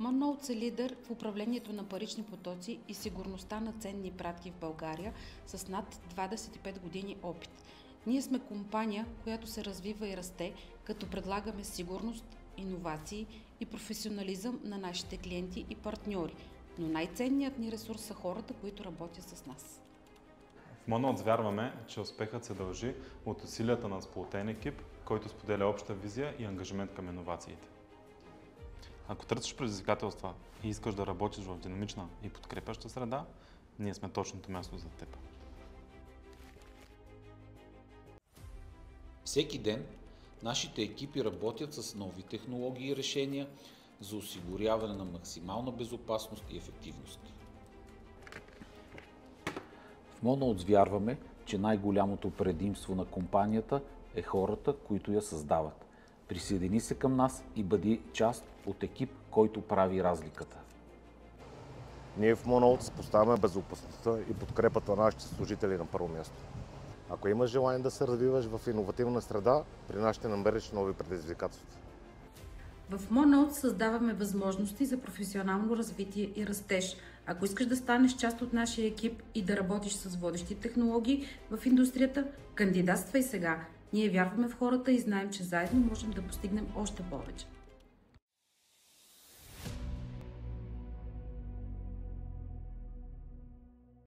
Monotes е лидер в управлението на парични потоци и сигурността на ценни пратки в България с над 25 години опит. Ние сме компания, която се развива и расте, като предлагаме сигурност, иновации и професионализъм на нашите клиенти и партньори. Но най-ценният ни ресурс са хората, които работят с нас. В Monotes вярваме, че успехът се дължи от усилията на сплотен екип, който споделя обща визия и ангажимент към иновациите. Ако търсиш предизвикателства и искаш да работиш в динамична и подкрепяща среда, ние сме точното място за теб. Всеки ден нашите екипи работят с нови технологии и решения за осигуряване на максимална безопасност и ефективност. В Monotes вярваме, че най-голямото предимство на компанията е хората, които я създават. Присъедини се към нас и бъди част от екип, който прави разликата. Ние в Monotes поставяме безопасността и подкрепата на нашите служители на първо място. Ако имаш желание да се развиваш в иновативна среда, при нас ще намериш нови предизвикателства. В Monotes създаваме възможности за професионално развитие и растеж. Ако искаш да станеш част от нашия екип и да работиш с водещи технологии в индустрията, кандидатствай сега. Ние вярваме в хората и знаем, че заедно можем да постигнем още повече.